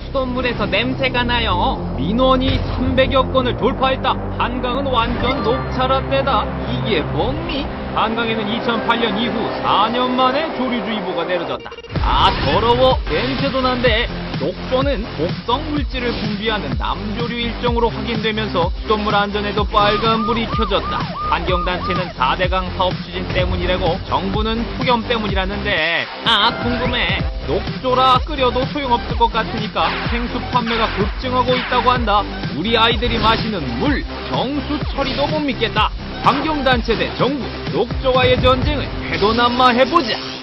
수돗물에서 냄새가 나요. 민원이 300여 건을 돌파했다. 한강은 완전 녹차라떼다. 이게 뭡니? 한강에는 2008년 이후 4년 만에 조류주의보가 내려졌다. 아 더러워. 냄새도 난데. 녹조는 독성 물질을 분비하는 남조류 일종으로 확인되면서 수돗물 안전에도 빨간불이 켜졌다. 환경단체는 4대강 사업 추진 때문이라고, 정부는 폭염 때문이라는데, 아 궁금해. 녹조라 끓여도 소용없을 것 같으니까 생수 판매가 급증하고 있다고 한다. 우리 아이들이 마시는 물, 정수 처리도 못 믿겠다. 환경단체 대 정부, 녹조와의 전쟁을 회도난마해보자.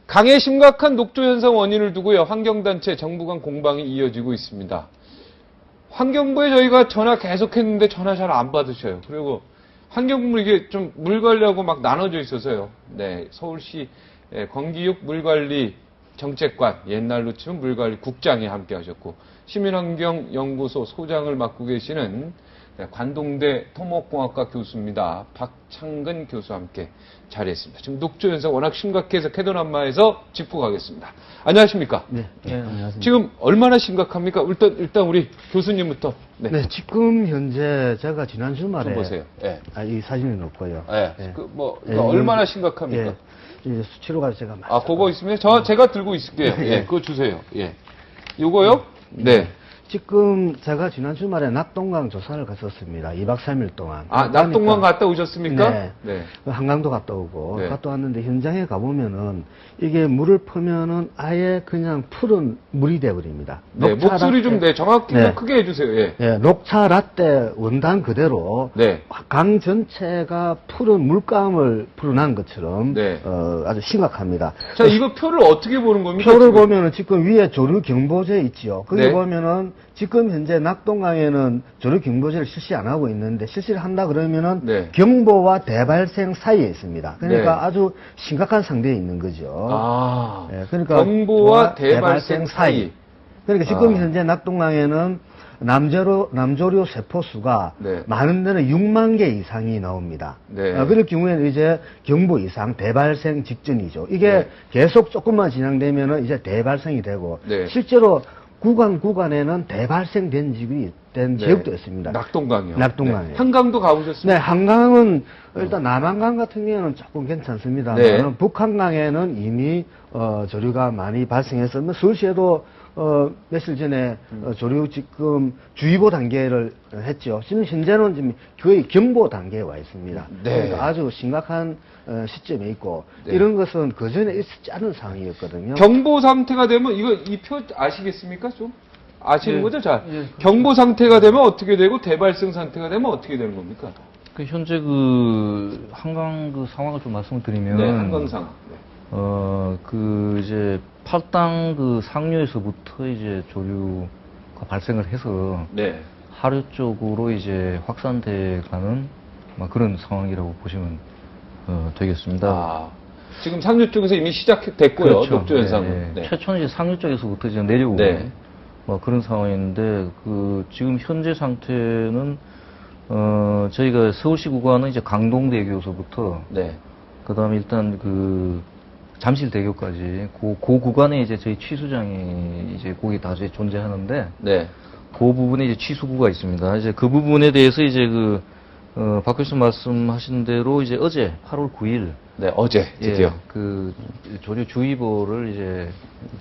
강의 심각한 녹조 현상 원인을 두고요, 환경단체, 정부 간 공방이 이어지고 있습니다. 환경부에 저희가 전화 계속했는데 전화 잘 안 받으셔요. 그리고 환경부 이게 좀 물 관리하고 막 나눠져 있어서요. 네, 서울시 권기욱 물관리 정책관, 옛날로 치면 물관리 국장이 함께 하셨고, 시민환경연구소 소장을 맡고 계시는 관동대 토목공학과 교수입니다. 박창근 교수와 함께 자리했습니다. 지금 녹조 현상 워낙 심각해서 캐도남마에서 짚고 가겠습니다. 안녕하십니까? 네, 안녕하십니까. 지금 얼마나 심각합니까? 일단 우리 교수님부터. 네, 지금 현재 제가 지난 주말에 좀 보세요. 예. 이 사진은 없고요. 예. 예. 얼마나 심각합니까? 예, 이제 수치료가 제가 많이. 그거 있으면 제가 들고 있을게요. 예, 그거 주세요. 예. 요거요? 네. 지금 제가 지난 주말에 낙동강 조사를 갔었습니다. 2박 3일 동안. 낙동강 갔다 오셨습니까? 네. 네. 한강도 갔다 오고, 네. 갔다 왔는데 현장에 가보면은 이게 물을 퍼면은 아예 그냥 푸른 물이 돼버립니다. 네, 목소리 좀 정확히 좀 크게 해주세요. 예. 예, 녹차 라떼 원단 그대로 네. 강 전체가 푸른 물감을 푸른한 것처럼 네. 아주 심각합니다. 자, 이거 표를 어떻게 보는 겁니까? 표를 지금? 보면은 지금 위에 조류 경보제 있지요. 거기 네. 보면은 지금 현재 낙동강에는 조류 경보제를 실시 안 하고 있는데, 실시를 한다 그러면은 네. 경보와 대발생 사이에 있습니다. 그러니까 네. 아주 심각한 상태에 있는 거죠. 아, 그러니까 경보와 대발생 사이. 그러니까 지금 현재 낙동강에는 남조류 세포수가 네. 많은 데는 6만 개 이상이 나옵니다. 네. 그럴 경우에는 이제 경보 이상 대발생 직전이죠. 이게 네. 계속 조금만 진행되면은 이제 대발생이 되고, 네. 실제로 구간에는 대발생된 지역도 있습니다. 낙동강이요. 낙동강이요. 네. 한강도 가보셨습니까? 네, 한강은 일단 남한강 같은 경우에는 조금 괜찮습니다만, 네. 북한강에는 이미 조류가 많이 발생해서, 서울시에도 며칠 전에 조류 지금 주의보 단계를 했죠. 지금 현재는 지금 거의 경보 단계에 와 있습니다. 네. 그러니까 아주 심각한 시점에 있고, 네. 이런 것은 그전에 있었지 않은 상황이었거든요. 경보 상태가 되면 이 표 아시겠습니까? 좀 아시는 예. 거죠? 자, 예. 경보 상태가 되면 어떻게 되고 대발생 상태가 되면 어떻게 되는 겁니까? 현재 한강 상황을 좀 말씀을 드리면. 네, 한강상. 이제 팔당 상류에서부터 이제 조류가 발생을 해서. 네. 하류 쪽으로 이제 확산돼 가는 그런 상황이라고 보시면 되겠습니다. 아, 지금 상류 쪽에서 이미 시작됐고요. 그렇죠. 녹조 현상은. 네. 최초는 이제 상류 쪽에서부터 이제 내려오고. 네. 그런 상황인데, 지금 현재 상태는, 저희가 서울시 구간은 이제 강동대교에서부터, 네. 그 다음에 일단 잠실대교까지, 그 구간에 이제 저희 취수장이 이제 거기 다 이제 존재하는데, 네. 그 부분에 이제 취수구가 있습니다. 이제 그 부분에 대해서 이제 박 교수 말씀하신 대로 이제 어제 8월 9일, 네, 어제 드디어. 조류주의보를 이제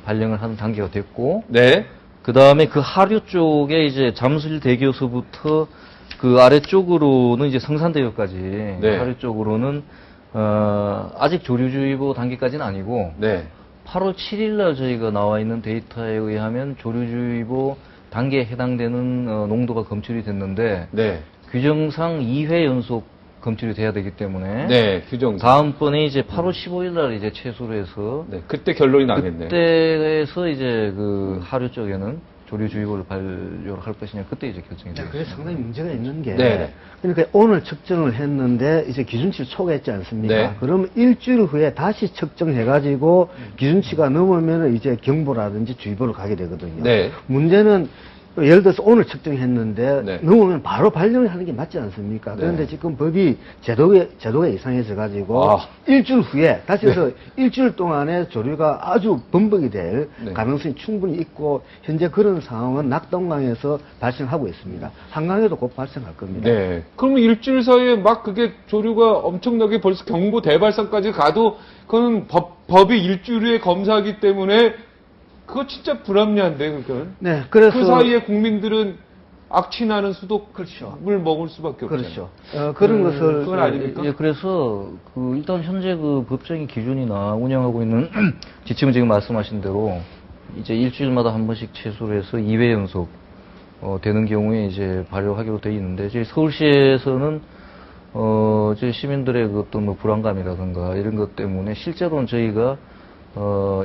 발령을 하는 단계가 됐고, 네. 그 다음에 하류 쪽에 이제 잠실대교서부터 아래쪽으로는 이제 성산대교까지, 네. 하류 쪽으로는, 아직 조류주의보 단계까지는 아니고, 네. 8월 7일 날 저희가 나와 있는 데이터에 의하면 조류주의보 단계에 해당되는 농도가 검출이 됐는데, 네. 규정상 2회 연속 검출이 돼야 되기 때문에, 네, 규정. 다음번에 이제 8월 15일 날 이제 최소로 해서, 네, 그때 결론이 나겠네요. 그때에서 이제 하류 쪽에는 조류주의보를 발효를 할 것이냐, 그때 이제 결정이 네, 되겠습니다. 그게 상당히 문제가 있는 게, 네. 그러니까 오늘 측정을 했는데 이제 기준치를 초과했지 않습니까? 네. 그러면 일주일 후에 다시 측정해가지고 기준치가 넘으면 이제 경보라든지 주의보를 가게 되거든요. 네. 문제는 예를 들어서 오늘 측정했는데 네. 넘으면 바로 발령을 하는 게 맞지 않습니까? 네. 그런데 지금 법이 제도가 이상해져 가지고 아. 일주일 후에 다시 해서 일주일 동안에 조류가 아주 범벅이 될 네. 가능성이 충분히 있고 현재 그런 상황은 낙동강에서 발생하고 있습니다. 한강에도 곧 발생할 겁니다. 네. 그러면 일주일 사이에 막 그게 조류가 엄청나게 벌써 경보 대발상까지 가도 그건 법이 일주일 후에 검사하기 때문에 그거 진짜 불합리한데, 그건. 네, 그래서 그 사이에 국민들은 악취나는 수독물 그렇죠. 먹을 수밖에 없잖아요. 그렇죠. 그런 것을 그건 아닙니까? 예, 그래서 일단 현재 그 법적인 기준이나 운영하고 있는 지침은 지금 말씀하신 대로 이제 일주일마다 한 번씩 최소로 해서 2회 연속 되는 경우에 이제 발효하기로 되어 있는데, 이제 서울시에서는 이제 시민들의 그 어떤 뭐 불안감이라든가 이런 것 때문에 실제로는 저희가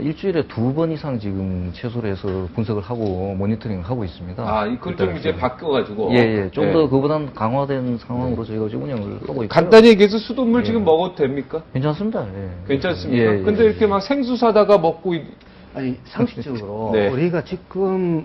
일주일에 2번 이상 지금 최소로 해서 분석을 하고 모니터링을 하고 있습니다. 아, 그걸 좀 이제 바뀌어가지고. 예, 좀 네. 더 그보다는 강화된 상황으로 저희가 지금 운영을 하고 있고요. 간단히 얘기해서 수돗물 예. 지금 먹어도 됩니까? 괜찮습니다. 예. 괜찮습니까? 예, 예. 근데 이렇게 막 생수 사다가 먹고, 아니 상식적으로 네. 우리가 지금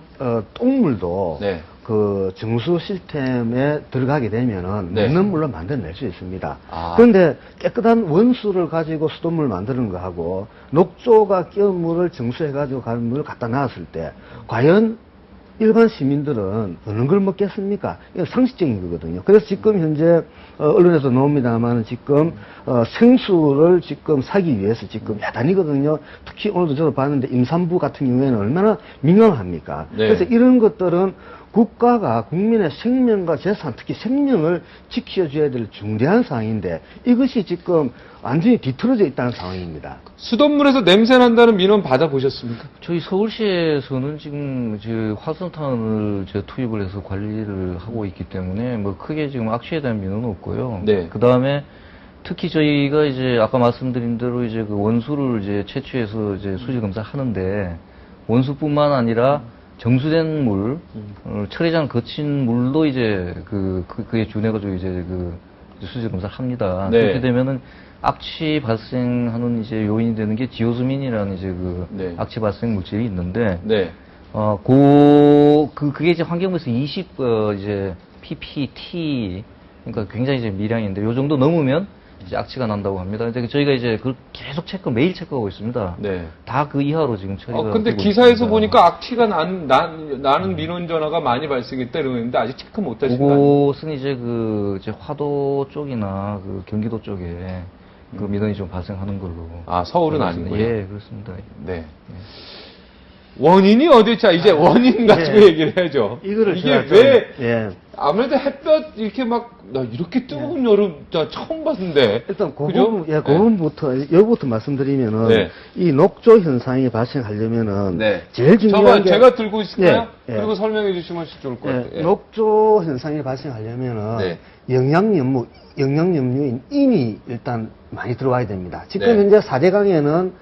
똥물도 네. 그 정수 시스템에 들어가게 되면은 네. 먹는 물로 만들어낼 수 있습니다. 아. 그런데 깨끗한 원수를 가지고 수돗물 만드는 거하고 녹조가 끼운 물을 정수해가지고 가는 물을 갖다 놨을 때 과연 일반 시민들은 어느 걸 먹겠습니까? 이거 상식적인 거거든요. 그래서 지금 현재 언론에서 나옵니다만 지금 생수를 지금 사기 위해서 지금 야단이거든요. 특히 오늘도 저도 봤는데 임산부 같은 경우에는 얼마나 민감합니까? 네. 그래서 이런 것들은 국가가 국민의 생명과 재산, 특히 생명을 지켜줘야 될 중대한 사항인데 이것이 지금 완전히 뒤틀어져 있다는 상황입니다. 수돗물에서 냄새 난다는 민원 받아보셨습니까? 저희 서울시에서는 지금 활성탄을 투입을 해서 관리를 하고 있기 때문에 뭐 크게 지금 악취에 대한 민원은 없고요. 네. 그 다음에 특히 저희가 이제 아까 말씀드린 대로 이제 그 원수를 이제 채취해서 이제 수질 검사를 하는데 원수뿐만 아니라 정수된 물, 처리장 거친 물도 이제 그에 준해가지고 이제 수질 검사를 합니다. 네. 그렇게 되면은 악취 발생하는 이제 요인이 되는 게 디오스민이라는 이제 네. 악취 발생 물질이 있는데, 네. 그게 이제 환경부에서 20, 이제 PPT, 그러니까 굉장히 이제 미량인데, 요 정도 넘으면 이제 악취가 난다고 합니다. 근데 저희가 이제 그걸 계속 매일 체크하고 있습니다. 네. 다 그 이하로 지금 처리가 근데 되고 기사에서 있습니다. 보니까 악취가 나는 민원 전화가 많이 발생했다 이러는데 아직 체크 못 하신 거 아니에요? 그것은 이제 화도 쪽이나 경기도 쪽에 그 민원이 좀 발생하는 걸로. 아, 서울은 알고 있습니다. 아니고요? 예, 그렇습니다. 네. 원인이 어디, 자, 이제 원인 가지고 네. 얘기를 해야죠. 이거를 이게 제가 좀, 왜, 예. 아무래도 햇볕 이렇게 나 이렇게 뜨거운 여름, 나 처음 봤는데. 일단 그 그죠? 부분, 그 부분부터 여기부터 말씀드리면은 네. 이 녹조 현상이 발생하려면은 네. 제일 중요한 잠깐 게 제가 들고 있을까요? 예, 예. 그리고 설명해 주시면 좋을 것 같아요. 예. 녹조 현상이 발생하려면은 네. 영양염류인 인이 일단 많이 들어와야 됩니다. 지금 네. 현재 4대강에는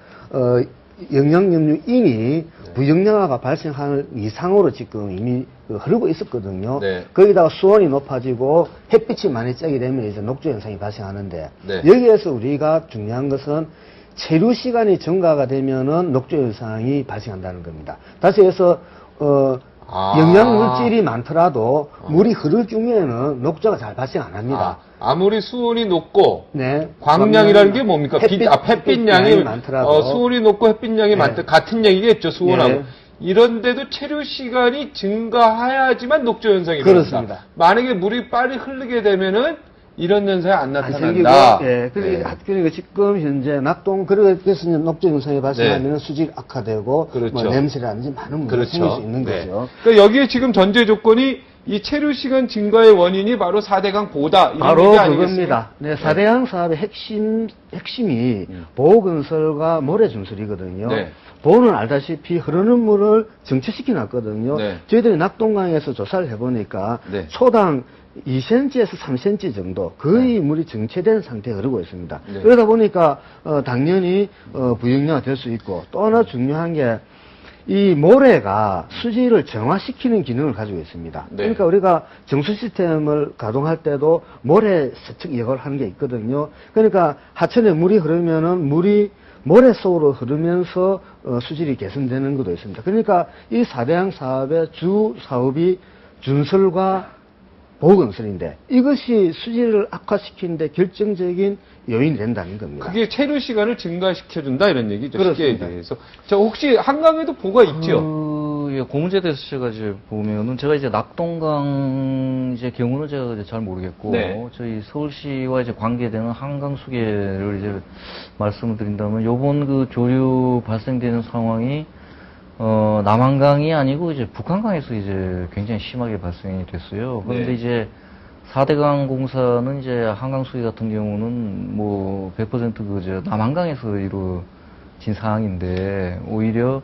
영양염류인이 부영양화가 발생할 이상으로 지금 이미 흐르고 있었거든요. 네. 거기다가 수온이 높아지고 햇빛이 많이 쬐게 되면 이제 녹조 현상이 발생하는데 네. 여기에서 우리가 중요한 것은 체류 시간이 증가가 되면은 녹조 현상이 발생한다는 겁니다. 다시 해서 영양물질이 많더라도 물이 흐를 중에는 녹조가 잘 발생 안 합니다. 아무리 수온이 높고 네. 광량이라는 게 뭡니까? 햇빛량이 많더라도 수온이 높고 햇빛량이 많다. 같은 얘기겠죠, 수온하고. 네. 이런데도 체류 시간이 증가해야지만 녹조 현상이 일어납니다. 그렇습니다. 만약에 물이 빨리 흐르게 되면은 이런 현상이 안 안 생기고, 나타난다. 예. 그러니까 지금 현재 그래서 이제 녹조 현상이 발생하면 수질 악화되고, 그렇죠. 뭐 냄새라든지 많은 문제가 생길 수 있는 거죠. 그러니까 여기에 지금 전제 조건이 이 체류 시간 증가의 원인이 바로 4대강 보다 이런 바로 얘기 아니겠습니까? 그겁니다. 네, 4대강 사업의 핵심이 보호건설과 모래준설이거든요. 네. 보호는 알다시피 흐르는 물을 정체시켜 놨거든요. 네. 저희들이 낙동강에서 조사를 해보니까 네. 초당 2cm에서 3cm 정도 거의 물이 정체된 상태에 흐르고 있습니다. 네. 그러다 보니까 당연히 부영양화 될 수 있고 또 하나 중요한 게 이 모래가 수질을 정화시키는 기능을 가지고 있습니다. 네. 그러니까 우리가 정수 시스템을 가동할 때도 모래 세척 역할을 하는 게 있거든요. 그러니까 하천에 물이 흐르면은 물이 모래 속으로 흐르면서 수질이 개선되는 것도 있습니다. 그러니까 이 4대양 사업의 주 사업이 준설과 보건설인데 이것이 수질을 악화시키는데 결정적인 요인이 된다는 겁니다. 그게 체류 시간을 증가시켜준다 이런 얘기죠. 쉽게 그렇습니다. 얘기해서. 자, 혹시 한강에도 보가 있죠? 그 문제에 대해서 제가 이제 보면은 제가 이제 낙동강 이제 경우는 제가 이제 잘 모르겠고 네. 저희 서울시와 이제 관계되는 한강 수계를 이제 말씀을 드린다면 요번 그 조류 발생되는 상황이 남한강이 아니고 이제 북한강에서 이제 굉장히 심하게 발생이 됐어요. 그런데 네. 이제 4대강 공사는 이제 한강 수계 같은 경우는 뭐 100% 그저 남한강에서 이루어진 상황인데 오히려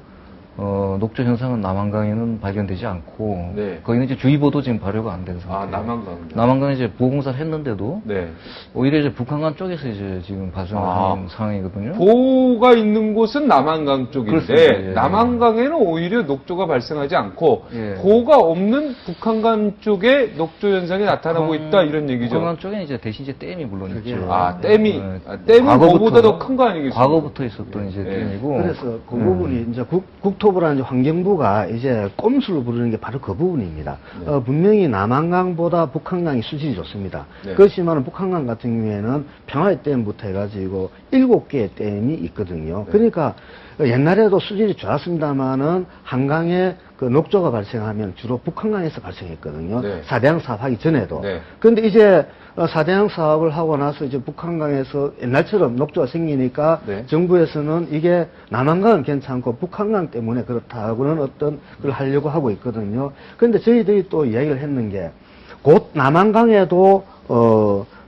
녹조 현상은 남한강에는 발견되지 않고 네. 거기는 이제 주의보도 지금 발효가 안 된 상태. 아, 남한강. 남한강에 이제 보호공사를 했는데도 네. 오히려 이제 북한강 쪽에서 이제 지금 발생하는 아. 상황이거든요. 보호가 있는 곳은 남한강 쪽인데 그렇습니다. 예, 예. 남한강에는 오히려 녹조가 발생하지 않고 예. 보호가 없는 북한강 쪽에 녹조 현상이 나타나고 있다 이런 얘기죠. 북한강 쪽에는 이제 대신 이제 댐이 물론 있죠. 아, 댐이 네. 댐은 과거부터- 그거보다 더 큰 거 아니겠습니까? 과거부터 있었던 이제 예. 댐이고. 그래서 그 부분이 이제 국토부랑 이제 환경부가 이제 꼼수를 부르는 게 바로 그 부분입니다. 네. 분명히 남한강보다 북한강이 수질이 좋습니다. 네. 그렇지만 북한강 같은 경우에는 평화의 댐부터 해가지고 7개의 댐이 있거든요. 네. 그러니까 옛날에도 수질이 좋았습니다만은 한강에 그 녹조가 발생하면 주로 북한강에서 발생했거든요. 네. 4대양 사업하기 전에도. 네. 그런데 이제 4대양 사업을 하고 나서 이제 북한강에서 옛날처럼 녹조가 생기니까 네. 정부에서는 이게 남한강은 괜찮고 북한강 때문에 그렇다고는 어떤 걸 하려고 하고 있거든요. 그런데 저희들이 또 이야기를 했는 게 곧 남한강에도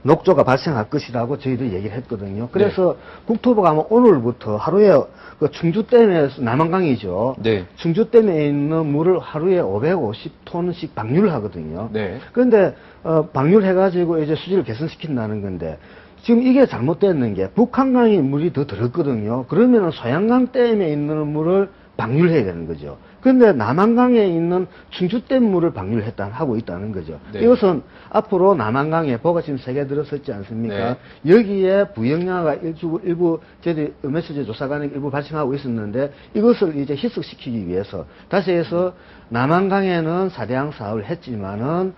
녹조가 발생할 것이라고 저희들이 얘기를 했거든요. 그래서 국토부가 아마 오늘부터 하루에 그 충주댐에서 남한강이죠. 네. 충주댐에 있는 물을 하루에 550톤씩 방류를 하거든요. 네. 그런데 방류해가지고 이제 수질을 개선시킨다는 건데 지금 이게 잘못됐는 게 북한강이 물이 더 들었거든요. 그러면은 소양강 댐에 있는 물을 방류를 해야 되는 거죠. 그런데 남한강에 있는 충주댐 물을 방류를 하고 있다는 거죠. 네. 이것은 앞으로 남한강에 보가 지금 3개 들었었지 않습니까? 네. 여기에 부영향가 일부 저희들이 며칠 전에 조사관에 일부 발생하고 있었는데 이것을 이제 희석시키기 위해서 다시 해서 남한강에는 4대양 사업을 했지만은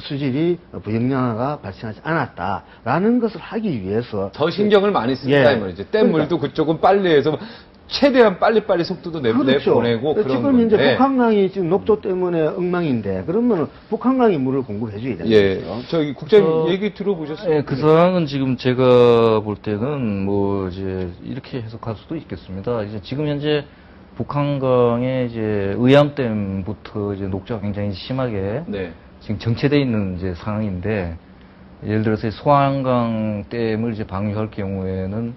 수질이 부영향가 발생하지 않았다라는 것을 하기 위해서 더 신경을 많이 쓴다 예. 이 말이죠. 댐 물도 그쪽은 빨리 해서 최대한 빨리빨리 속도도 내보내고 그런 지금 건데. 이제 북한강이 지금 녹조 때문에 엉망인데 그러면 북한강이 물을 공급해 줘야 되는 예. 거죠. 저기 국장님 그- 얘기 들어보셨어요? 예, 그 상황은 지금 제가 볼 때는 뭐 이제 이렇게 해석할 수도 있겠습니다. 이제 지금 현재 북한강에 이제 의암댐부터 이제 녹조가 굉장히 심하게 네. 지금 정체되어 있는 이제 상황인데 예를 들어서 소한강 댐을 이제 방류할 경우에는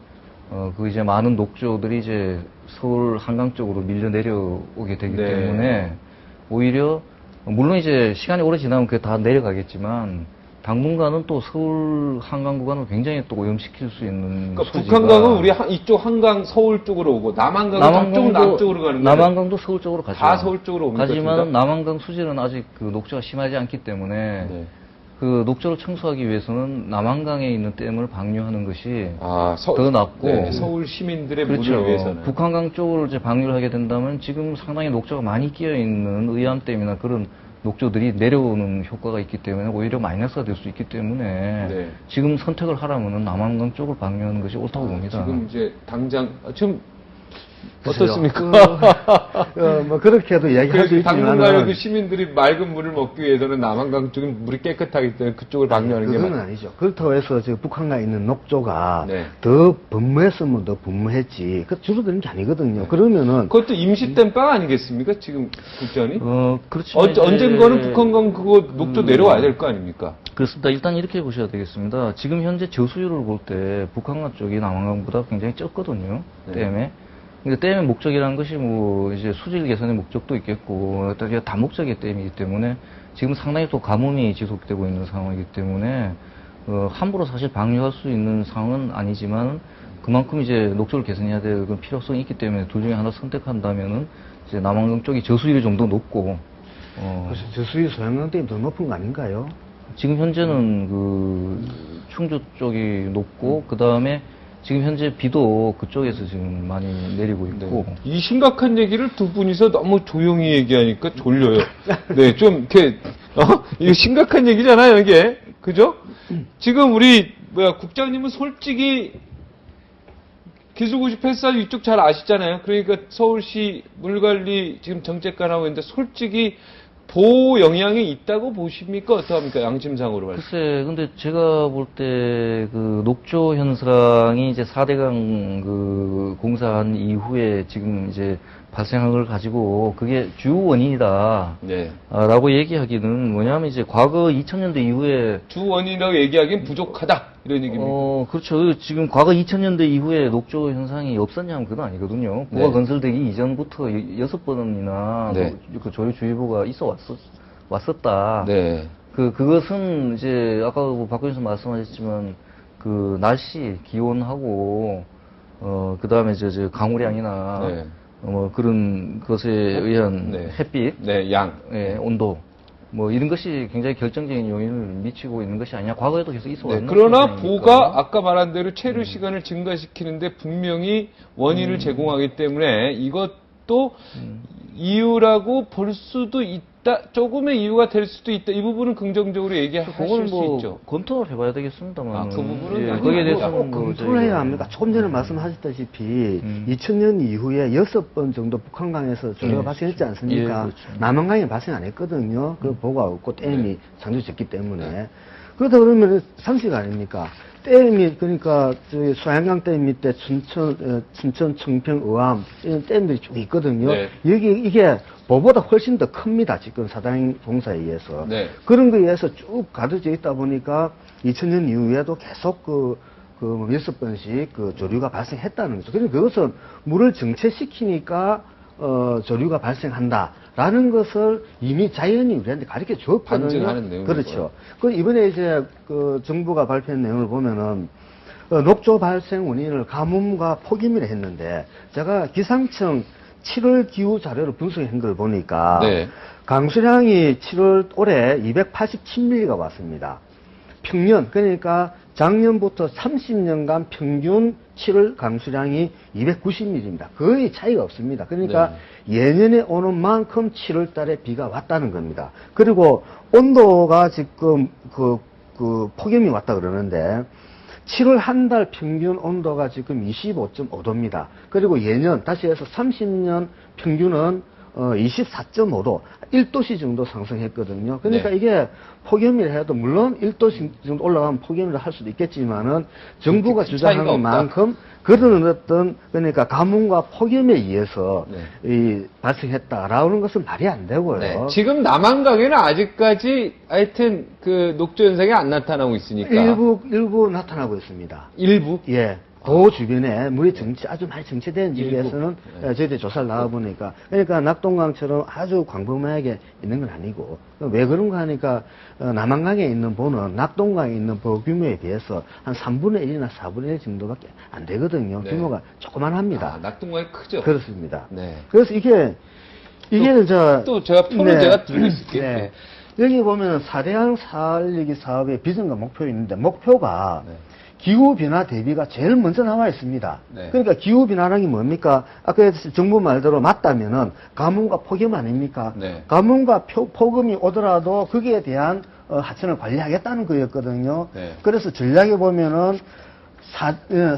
그 이제 많은 녹조들이 이제 서울 한강 쪽으로 밀려 내려오게 되기 네. 때문에 오히려 물론 이제 시간이 오래 지나면 그게 다 내려가겠지만 당분간은 또 서울 한강 구간을 굉장히 또 오염시킬 수 있는 그러니까 소지가 북한강은 우리 이쪽 한강 서울 쪽으로 오고 남한강은 저쪽 남쪽으로 가는 거예요. 남한강도 서울 쪽으로 가죠. 다 서울 쪽으로 옵니까, 하지만 둘 다? 남한강 수질은 아직 그 녹조가 심하지 않기 때문에 네. 그 녹조를 청소하기 위해서는 남한강에 있는 댐을 방류하는 것이 아, 더 낫고 네, 서울 시민들의 그렇죠. 물을 위해서는. 북한강 쪽으로 이제 방류를 하게 된다면 지금 상당히 녹조가 많이 끼어 있는 의암댐이나 그런 녹조들이 내려오는 효과가 있기 때문에 오히려 마이너스가 될 수 있기 때문에 네. 지금 선택을 하라면은 남한강 쪽을 방류하는 것이 옳다고 봅니다. 지금 이제 당장 지금 글쎄요. 어떻습니까? 뭐 그렇게도 이야기할 수 그래서 당분간은 있지만 그 시민들이 맑은 물을 먹기 위해서는 남한강 쪽은 물이 깨끗하기 때문에 그쪽을 방류하는 게 그건 맞. 아니죠. 그렇다고 해서 지금 북한강에 있는 녹조가 네. 더 분무했으면 더 분무했지. 그 줄어드는 게 아니거든요. 그러면은 그것도 임시댐빵 아니겠습니까? 지금 국전이? 그렇지만 이제- 언젠가는 북한강 그거 녹조 내려와야 될 거 아닙니까? 그렇습니다. 일단 이렇게 보셔야 되겠습니다. 지금 현재 저수율을 볼 때 북한강 쪽이 남한강보다 굉장히 적거든요. 네. 댐에. 근데 댐의 목적이라는 것이 뭐 이제 수질 개선의 목적도 있겠고 또 이게 다목적의 댐이기 때문에 지금 상당히 또 가뭄이 지속되고 있는 상황이기 때문에 함부로 사실 방류할 수 있는 상황은 아니지만 그만큼 이제 녹조를 개선해야 될 그런 필요성이 있기 때문에 둘 중에 하나 선택한다면은 이제 남한강 쪽이 저수율이 좀 더 높고 그래서 저수위 소양강댐이 더 높은 거 아닌가요? 지금 현재는 그 충주 쪽이 높고 그 다음에 지금 현재 비도 그쪽에서 지금 많이 내리고 있고 이 심각한 얘기를 두 분이서 너무 조용히 얘기하니까 졸려요. 네, 좀 이렇게 이거 심각한 얘기잖아요, 이게. 그죠? 지금 우리 국장님은 솔직히 기술고시 패스하기 이쪽 잘 아시잖아요. 그러니까 서울시 물관리 지금 정책관 하고 있는데 솔직히 보호 영향이 있다고 보십니까? 어떡합니까? 양심상으로 말씀. 글쎄, 근데 제가 볼 때 그 녹조 현상이 이제 4대강 그 공사한 이후에 지금 이제 발생한 걸 가지고 그게 주 원인이다. 네. 라고 얘기하기는 뭐냐면 이제 과거 2000년대 이후에 주 원인이라고 얘기하기엔 부족하다. 이런 얘기입니다. 그렇죠. 지금 과거 2000년대 이후에 녹조 현상이 없었냐면 그건 아니거든요. 네. 보가 건설되기 이전부터 6번이나 네. 그 조류주의보가 왔었다. 네. 그것은 이제 아까 박 교수님 말씀하셨지만 그 날씨, 기온하고 그 다음에 저 강우량이나 네. 뭐 그런 것에 의한 네. 햇빛, 네, 양. 예, 온도 뭐 이런 것이 굉장히 결정적인 요인을 미치고 있는 것이 아니냐. 과거에도 계속 있어 왔는 네, 그러나 현상이니까. 보가 아까 말한 대로 체류 시간을 증가시키는데 분명히 원인을 제공하기 때문에 이것도 이유라고 볼 수도 있다. 조금의 이유가 될 수도 있다. 이 부분은 긍정적으로 얘기하실 그걸 수 뭐 있죠. 검토를 해봐야 되겠습니다만. 아, 그 부분은 예, 아니고 거기에 꼭 대해서는 뭐 검토를 해야 저희가- 합니다. 조금 전에 말씀하셨다시피 2000년 이후에 6번 정도 북한강에서 조류가 예, 발생했지 않습니까? 예, 그렇죠. 남한강에 발생 안 했거든요. 그 보가 없고 댐이 상주졌기 때문에. 그러다 그러면 상식 아닙니까? 댐이 그러니까 저기 소양강 댐 밑에 춘천, 청평, 의암 이런 댐들이 쭉 있거든요. 네. 여기 이게 보보다 훨씬 더 큽니다. 지금 사당 공사에 의해서. 네. 그런 거에 의해서 쭉 가둬져 있다 보니까 2000년 이후에도 계속 몇십 번씩 그 조류가 발생했다는 거죠. 그러니까 그것은 물을 정체시키니까 조류가 발생한다라는 것을 이미 자연이 우리한테 가르쳐 줬거든요. 반증하는 내용인 그렇죠. 거예요. 그 이번에 이제 그 정부가 발표한 내용을 보면은 녹조 발생 원인을 가뭄과 폭염이라 했는데 제가 기상청 7월 기후 자료를 분석한 걸 보니까 네. 강수량이 7월 올해 287mm가 왔습니다. 평년 그러니까 작년부터 30년간 평균 7월 강수량이 290mm입니다. 거의 차이가 없습니다. 그러니까 예년에 오는 만큼 7월 달에 비가 왔다는 겁니다. 그리고 온도가 지금 그 폭염이 왔다 그러는데 7월 한 달 평균 온도가 지금 25.5도입니다. 그리고 예년 다시 해서 30년 평균은 24.5도, 1도씨 정도 상승했거든요. 그러니까 네. 이게 폭염이라 해도 물론 1도씨 정도 올라가면 폭염이라 할 수도 있겠지만은 정부가 큰 차이가 주장하는 없다. 만큼 그런 어떤 그러니까 가뭄과 폭염에 의해서 이 발생했다라는 것은 말이 안 되고요. 네. 지금 남한강에는 아직까지 하여튼 그 녹조 현상이 안 나타나고 있으니까. 일부 나타나고 있습니다. 일부? 예. 그 주변에 물이 아주 많이 정체된 일부. 지역에서는 저희들이 조사를 나와보니까 그러니까 낙동강처럼 아주 광범위하게 있는 건 아니고 왜 그런가 하니까 남한강에 있는 보는 낙동강에 있는 보 규모에 비해서 한 3분의 1이나 4분의 1 정도밖에 안 되거든요. 네. 규모가 조그만합니다. 아, 낙동강이 크죠? 그렇습니다. 네. 그래서 이게 또 제가 표를 제가 들고 있을게요. 네. 여기 보면 4대강 살리기 사업의 비전과 목표 있는데 목표가 기후변화 대비가 제일 먼저 나와 있습니다. 네. 그러니까 기후변화라는 게 뭡니까? 아까 정부 말대로 맞다면은 가뭄과 폭염 아닙니까? 네. 가뭄과 폭염이 오더라도 거기에 대한 하천을 관리하겠다는 거였거든요. 네. 그래서 전략에 보면은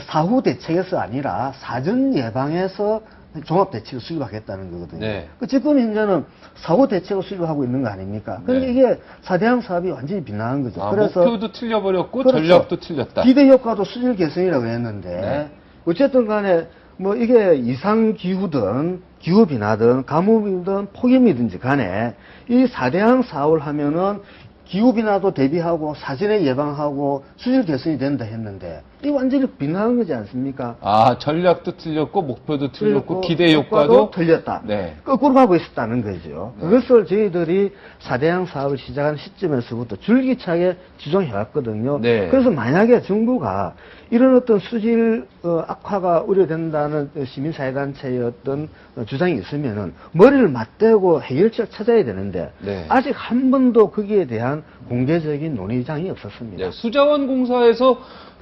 사후 대책에서 아니라 사전 예방에서 종합 대책을 수립하겠다는 거거든요. 네. 지금 현재는 사후 대책을 수립하고 있는 거 아닙니까? 그러니까 네. 이게 4대강 사업이 완전히 빗나간 거죠. 아, 그래서 목표도 틀려버렸고 그렇죠. 전략도 틀렸다. 기대 효과도 수질 개선이라고 했는데 네. 어쨌든 간에 뭐 이게 이상 기후든 기후 변화든 가뭄이든 폭염이든지 간에 이 4대강 사업을 하면은 기후 변화도 대비하고 사전에 예방하고 수질 개선이 된다 했는데 이 완전히 빗나간 거지 않습니까? 아, 전략도 틀렸고 목표도 틀렸고 틀렸고 기대 효과도 틀렸다. 네. 거꾸로 가고 있었다는 거죠. 네. 그것을 저희들이 4대강 사업을 시작한 시점에서부터 줄기차게 지정해왔거든요. 네. 그래서 만약에 정부가 이런 어떤 수질 악화가 우려된다는 시민사회단체의 어떤 주장이 있으면은 머리를 맞대고 해결책을 찾아야 되는데 네. 아직 한 번도 거기에 대한 공개적인 논의장이 없었습니다. 네, 수자원 공사에서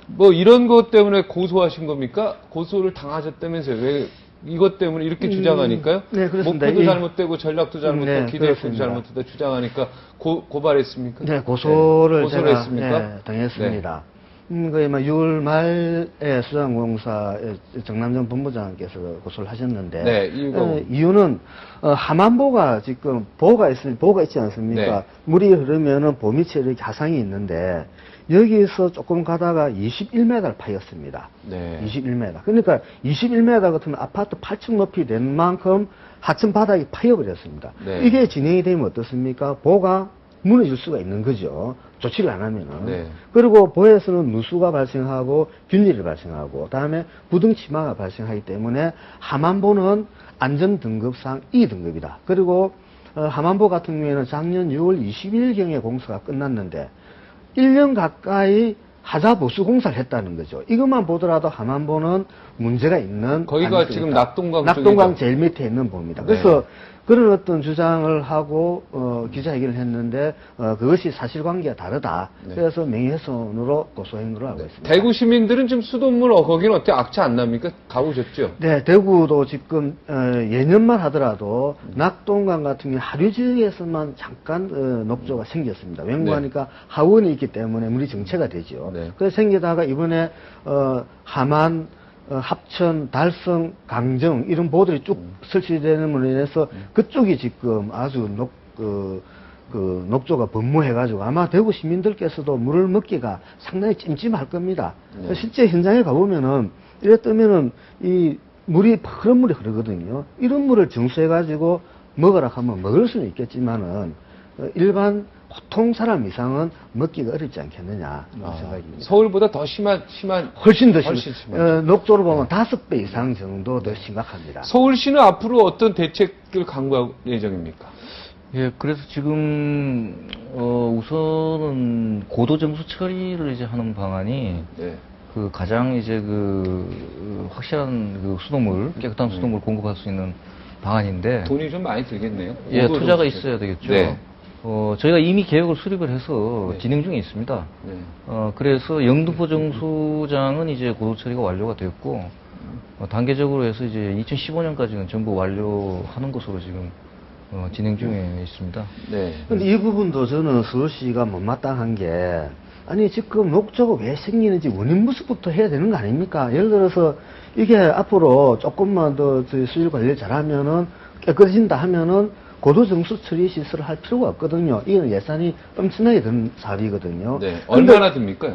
뭐 이런 것 때문에 고소하신 겁니까? 고소를 당하셨다면서요? 왜 이것 때문에 이렇게 주장하니까요? 네, 그렇습니다. 목표도 이- 잘못되고 전략도 잘못되고 네, 기대했고 그렇습니다. 잘못되다 주장하니까 고발했습니까? 네, 고소를 고소를 제가 했습니까? 네, 당했습니다. 거의 6월 말에 수자원공사의 정남정 본부장께서 고소를 하셨는데, 네, 이유가 이유는 하만보가 지금 보호가 있지 않습니까? 네. 물이 흐르면은 보 밑에 이렇게 하상이 있는데 여기서 조금 가다가 21m를 파였습니다. 네. 21m. 그러니까 21m 같으면 아파트 8층 높이 된 만큼 하천 바닥이 파여버렸습니다. 네. 이게 진행이 되면 어떻습니까? 보가 무너질 수가 있는 거죠. 조치를 안 하면은. 네. 그리고 보에서는 누수가 발생하고 균일이 발생하고 그다음에 부등 치마가 발생하기 때문에 하만보는 안전 등급상 2등급이다. 그리고 하만보 같은 경우에는 작년 6월 20일경에 공사가 끝났는데 1년 가까이 하자 보수 공사를 했다는 거죠. 이것만 보더라도 하만보는 문제가 있는 거기가 아니겠습니까? 지금 낙동강 낙동강 쪽이죠? 제일 밑에 있는 보입니다. 네. 그래서 그런 어떤 주장을 하고 기자회견을 했는데 그것이 사실관계가 다르다. 네. 그래서 명예훼손으로 고소한 걸로 알고 있습니다. 대구 시민들은 지금 수돗물 거기는 어떻게 악취 안 납니까? 가보셨죠? 네, 대구도 지금 예년만 하더라도 낙동강 같은 경우 하류 지역에서만 잠깐 녹조가 생겼습니다. 왠고하니까 하원이 있기 때문에 물이 정체가 되죠. 네. 그래서 생기다가 이번에 하만, 합천, 달성, 강정 이런 보들이 쭉 설치되는 물로 인해서 그쪽이 지금 아주 녹조가 번무해가지고 아마 대구 시민들께서도 물을 먹기가 상당히 찜찜할 겁니다. 네. 실제 현장에 가보면은 이래 뜨면은 이 물이 그런 물이 흐르거든요. 이런 물을 정수해가지고 먹으라 하면 먹을 수는 있겠지만은 일반 보통 사람 이상은 먹기가 어렵지 않겠느냐 이런 생각입니다. 서울보다 더 심한 훨씬 더 훨씬 심해요. 녹조로 보면 5배 이상 정도 더 심각합니다. 서울시는 앞으로 어떤 대책을 강구할 예정입니까? 예, 그래서 지금 우선은 고도 정수 처리를 이제 하는 방안이 네. 그 가장 이제 확실한 수돗물, 깨끗한 수돗물 공급할 수 있는 방안인데, 돈이 좀 많이 들겠네요. 예, 고도로 투자가 주세요. 있어야 되겠죠. 네. 저희가 이미 계획을 수립을 해서 네. 진행 중에 있습니다. 네. 그래서 영등포 정수장은 이제 고도 처리가 완료가 됐고, 단계적으로 해서 이제 2015년까지는 전부 완료하는 것으로 지금 진행 중에 있습니다. 네. 근데 이 부분도 저는 서울시가 못마땅한 게, 아니, 지금 녹조가 왜 생기는지 원인부수부터 해야 되는 거 아닙니까? 예를 들어서, 이게 앞으로 조금만 더 수질 관리를 잘하면은, 깨끗해진다 하면은, 고도정수 처리 시설을 할 필요가 없거든요. 이건 예산이 엄청나게 든 사업이거든요. 네. 근데 얼마나 듭니까?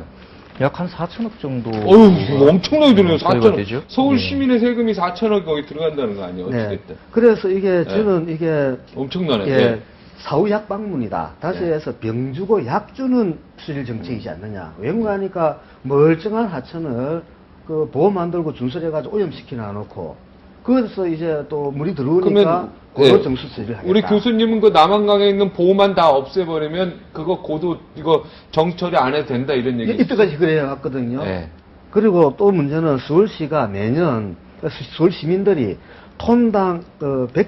약 한 4천억 정도. 어휴, 엄청나게 들어요. 소요가 4천억. 되죠? 서울 예. 시민의 세금이 4천억 거기 들어간다는 거 아니에요? 네. 어찌됐든. 그래서 이게, 저는 이게, 엄청나네. 예, 네. 사후약 방문이다. 다시 네. 해서 병 주고 약 주는 수질 정책이지 않느냐. 왠가하니까 멀쩡한 하천을 그 보호 만들고 준설해가지고 오염시켜 놔놓고, 그래서 이제 또 물이 들어오니까 그러면, 고도 네. 정수 처리를 하겠다. 우리 교수님은 그 남한강에 있는 보호만 다 없애버리면 그거 고도 이거 정처리 안 해도 된다 이런 얘기. 이때까지 그래 왔거든요. 네. 그리고 또 문제는 서울시가 매년 서울 시민들이 톤당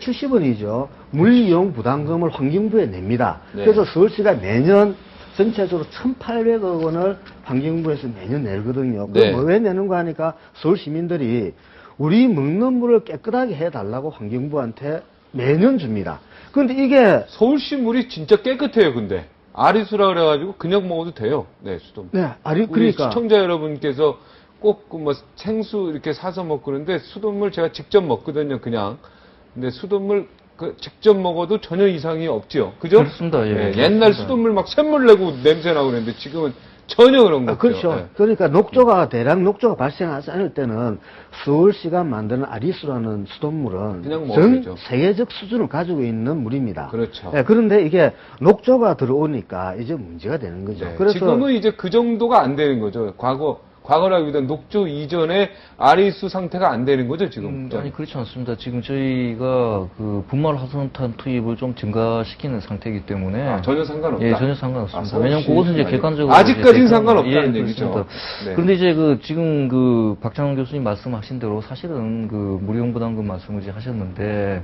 170원이죠. 물이용 부담금을 환경부에 냅니다. 네. 그래서 서울시가 매년 전체적으로 1,800억 원을 환경부에서 매년 내거든요. 네. 그럼 왜 내는가 하니까 서울 시민들이 우리 먹는 물을 깨끗하게 해달라고 환경부한테 매년 줍니다. 그런데 이게 서울시 물이 진짜 깨끗해요. 근데 아리수라 그래가지고 그냥 먹어도 돼요. 네, 수돗물. 네, 아니 우리 그러니까 시청자 여러분께서 꼭 뭐 생수 이렇게 사서 먹고 그러는데 수돗물 제가 직접 먹거든요. 그냥. 근데 수돗물 직접 먹어도 전혀 이상이 없죠. 그죠? 그렇습니다. 예, 네, 그렇습니다. 옛날 수돗물 막 샘물 내고 냄새 나고 그랬는데 지금은 전혀 그런 거 없죠. 그렇죠. 네. 그러니까 대량 녹조가 발생하지 않을 때는 서울시가 만드는 아리수라는 수돗물은 그냥 먹어도 전 세계적 수준을 가지고 있는 물입니다. 그렇죠. 네, 그런데 이게 녹조가 들어오니까 이제 문제가 되는 거죠. 네, 그래서 지금은 이제 그 정도가 안 되는 거죠. 과거라기보다는 녹조 이전에 아리수 상태가 안 되는 거죠, 지금. 아니, 그렇지 않습니다. 지금 저희가 그 분말 화성탄 투입을 좀 증가시키는 상태이기 때문에. 전혀 상관없다. 예, 전혀 상관없습니다. 서울시 왜냐면 그것은 이제 아니- 객관적으로. 아직까지는 이제 상관없다는 예, 얘기죠. 그렇습니다. 네. 그런데 이제 지금 박찬원 교수님 말씀하신 대로 사실은 무료용 부담금 말씀을 이제 하셨는데,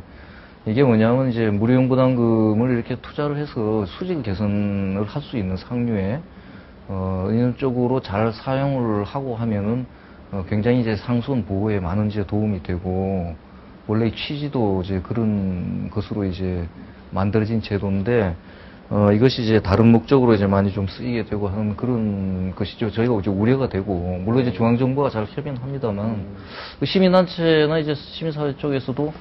이게 뭐냐면 이제 무료용 부담금을 이렇게 투자를 해서 수질 개선을 할 수 있는 상류의 은연적으로 잘 사용을 하고 하면은 굉장히 이제 상수원 보호에 많은 이제 도움이 되고 원래 취지도 이제 그런 것으로 이제 만들어진 제도인데 이것이 이제 다른 목적으로 이제 많이 좀 쓰이게 되고 하는 그런 것이죠. 저희가 이제 우려가 되고 물론 이제 중앙정부가 잘 협의는 합니다만 그 시민단체나 이제 시민사회 쪽에서도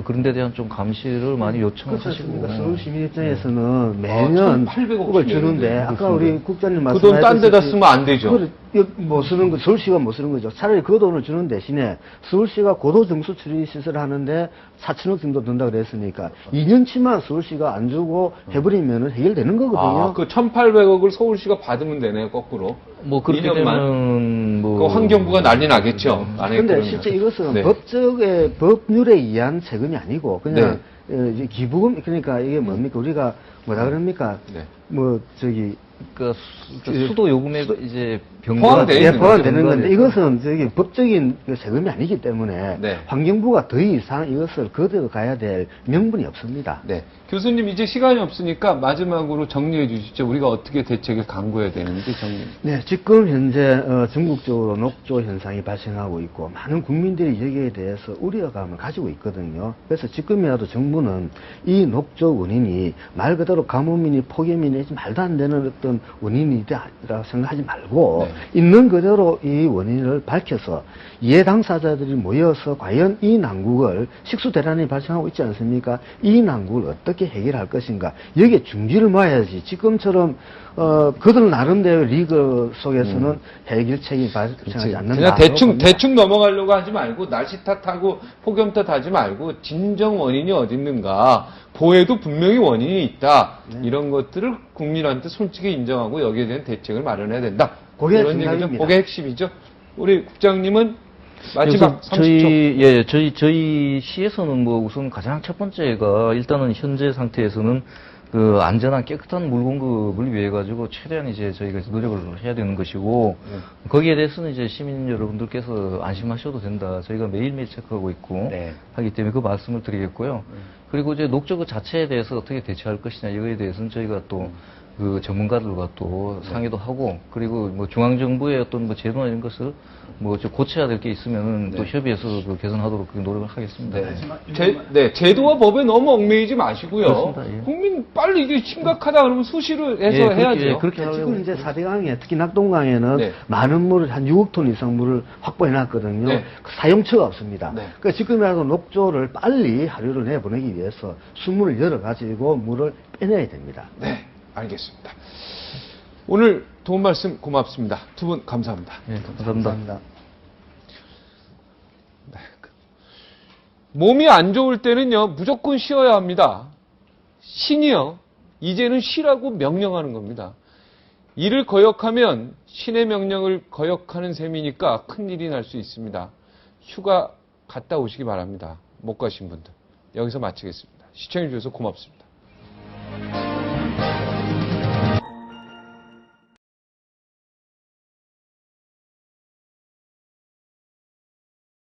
그런 데 대한 좀 감시를 많이 요청을 하시고. 서울 시민 입장에서는 매년 1,800억 그걸 주는데 아까 우리 국장님 그 돈 딴 데다 말씀하셨듯이 쓰면 안 되죠. 그걸 못 쓰는 거, 서울시가 못 쓰는 거죠. 차라리 그 돈을 주는 대신에 서울시가 고도정수 처리 시설을 하는데 4천억 정도 든다 그랬으니까 2년치만 서울시가 안 주고 해버리면 해결되는 거거든요. 그 1,800억을 서울시가 받으면 되네요, 거꾸로. 뭐 그렇게 2년만. 되면 뭐 그 환경부가 난리 나겠죠. 만약에 근데 그러면. 실제 이것은 네. 법률에 의한 세금이 아니고 그냥 이제 기부금 그러니까 이게 뭡니까 우리가 뭐라 그럽니까 네. 뭐 저기 그러니까 수도 요금에 이제 포함되어 있는 포함되는 거죠. 건데 이것은 저기 법적인 그 세금이 아니기 때문에 네. 환경부가 더 이상 이것을 거둬 가야 될 명분이 없습니다. 네. 교수님 이제 시간이 없으니까 마지막으로 정리해 주시죠. 우리가 어떻게 대책을 강구해야 되는지 정리. 네, 지금 현재 전국적으로 녹조 현상이 발생하고 있고 많은 국민들이 여기에 대해서 우려감을 가지고 있거든요. 그래서 지금이라도 정부는 이 녹조 원인이 말 그대로 가뭄이니 폭염이니 말도 안 되는 어떤 원인이라고 생각하지 말고 있는 그대로 이 원인을 밝혀서 이해 당사자들이 모여서 과연 이 난국을 식수 대란이 발생하고 있지 않습니까? 이 난국을 어떻게 해결할 것인가? 여기에 중지를 모아야지. 지금처럼 그들 나름대로 리그 속에서는 해결책이 발생하지 않는다. 그냥 대충 넘어가려고 하지 말고 날씨 탓하고 폭염 탓하지 말고 진정 원인이 어디 있는가. 보에도 분명히 원인이 있다. 이런 것들을 국민한테 솔직히 인정하고 여기에 대한 대책을 마련해야 된다. 그게 이런 얘기죠. 생각입니다. 그게 핵심이죠. 우리 국장님은 마지막 그래서 30초. 저희 시에서는 뭐 우선 가장 첫 번째가 일단은 현재 상태에서는 그 안전한 깨끗한 물 공급을 위해 가지고 최대한 이제 저희가 노력을 해야 되는 것이고 거기에 대해서는 이제 시민 여러분들께서 안심하셔도 된다. 저희가 매일매일 체크하고 있고 하기 때문에 그 말씀을 드리겠고요. 그리고 이제 녹조 그 자체에 대해서 어떻게 대처할 것이냐 이거에 대해서는 저희가 또 그 전문가들과 또 상의도 하고 그리고 뭐 중앙정부의 어떤 뭐 제도나 이런 것을 뭐 좀 고쳐야 될 게 있으면은 또 협의해서 그 개선하도록 그 노력을 하겠습니다. 제도와 법에 너무 얽매이지 마시고요. 그렇습니다. 예. 국민 빨리 이게 심각하다 그러면 수시로 해서 예, 그렇게, 해야죠. 예, 그렇게 하려고 지금 이제 4대강에 특히 낙동강에는 네. 많은 물을 한 6억 톤 이상 물을 확보해 놨거든요. 네. 사용처가 없습니다. 네. 그러니까 지금이라도 녹조를 빨리 하류를 내보내기 위해서 수문을 열어가지고 물을 빼내야 됩니다. 네, 알겠습니다. 오늘 도움 말씀 고맙습니다. 두 분 감사합니다. 예, 감사합니다. 몸이 안 좋을 때는요, 무조건 쉬어야 합니다. 신이요, 이제는 쉬라고 명령하는 겁니다. 이를 거역하면 신의 명령을 거역하는 셈이니까 큰일이 날 수 있습니다. 휴가 갔다 오시기 바랍니다. 못 가신 분들. 여기서 마치겠습니다. 시청해주셔서 고맙습니다.